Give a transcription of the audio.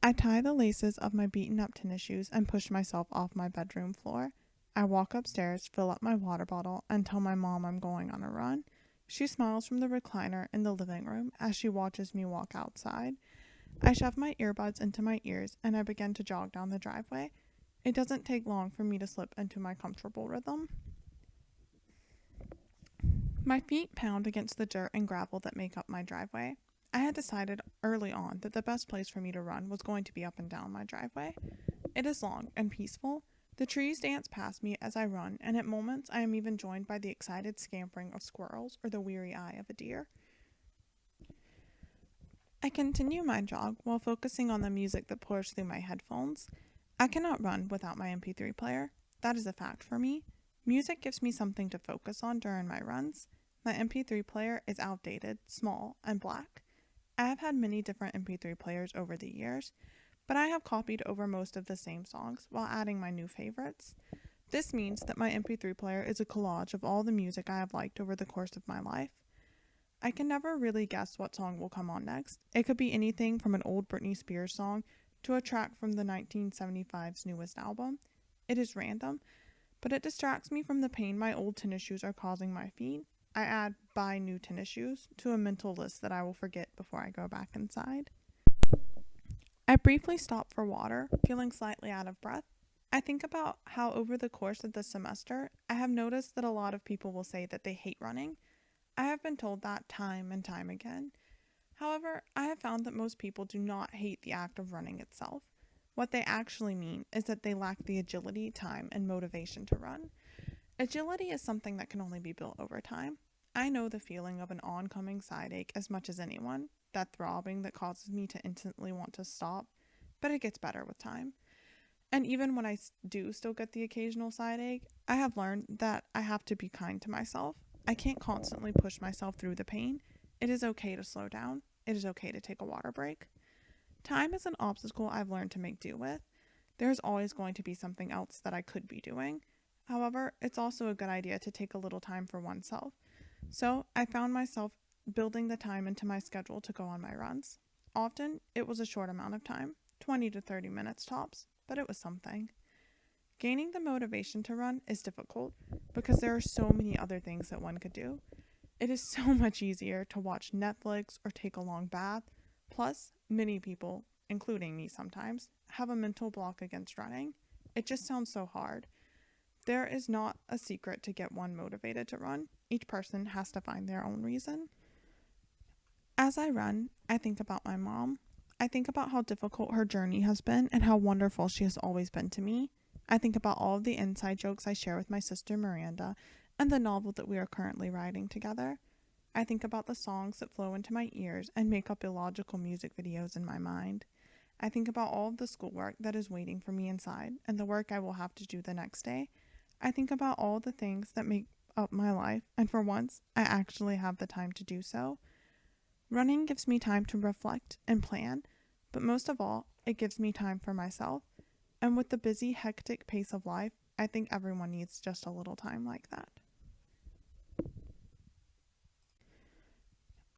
I tie the laces of my beaten up tennis shoes and push myself off my bedroom floor. I walk upstairs, fill up my water bottle, and tell my mom I'm going on a run. She smiles from the recliner in the living room as she watches me walk outside. I shove my earbuds into my ears and I begin to jog down the driveway. It doesn't take long for me to slip into my comfortable rhythm. My feet pound against the dirt and gravel that make up my driveway. I had decided early on that the best place for me to run was going to be up and down my driveway. It is long and peaceful. The trees dance past me as I run, and at moments I am even joined by the excited scampering of squirrels or the weary eye of a deer. I continue my jog while focusing on the music that pours through my headphones. I cannot run without my MP3 player. That is a fact for me. Music gives me something to focus on during my runs. My MP3 player is outdated, small, and black. I have had many different MP3 players over the years, but I have copied over most of the same songs while adding my new favorites. This means that my MP3 player is a collage of all the music I have liked over the course of my life. I can never really guess what song will come on next. It could be anything from an old Britney Spears song to a track from the 1975's newest album. It is random, but it distracts me from the pain my old tennis shoes are causing my feet. I add buy new tennis shoes to a mental list that I will forget before I go back inside. I briefly stop for water, feeling slightly out of breath. I think about how over the course of the semester, I have noticed that a lot of people will say that they hate running. I have been told that time and time again. However, I have found that most people do not hate the act of running itself. What they actually mean is that they lack the agility, time, and motivation to run. Agility is something that can only be built over time. I know the feeling of an oncoming side ache as much as anyone, that throbbing that causes me to instantly want to stop, but it gets better with time. And even when I do still get the occasional side ache, I have learned that I have to be kind to myself. I can't constantly push myself through the pain. It is okay to slow down. It is okay to take a water break. Time is an obstacle I've learned to make do with. There's always going to be something else that I could be doing. However, it's also a good idea to take a little time for oneself. So I found myself building the time into my schedule to go on my runs. Often, it was a short amount of time, 20 to 30 minutes tops, but it was something. Gaining the motivation to run is difficult because there are so many other things that one could do. It is so much easier to watch Netflix or take a long bath. Plus, many people, including me sometimes, have a mental block against running. It just sounds so hard. There is not a secret to get one motivated to run. Each person has to find their own reason. As I run, I think about my mom. I think about how difficult her journey has been and how wonderful she has always been to me. I think about all of the inside jokes I share with my sister Miranda and the novel that we are currently writing together. I think about the songs that flow into my ears and make up illogical music videos in my mind. I think about all of the schoolwork that is waiting for me inside and the work I will have to do the next day. I think about all the things that make up my life, and for once, I actually have the time to do so. Running gives me time to reflect and plan, but most of all, it gives me time for myself. And with the busy, hectic pace of life, I think everyone needs just a little time like that.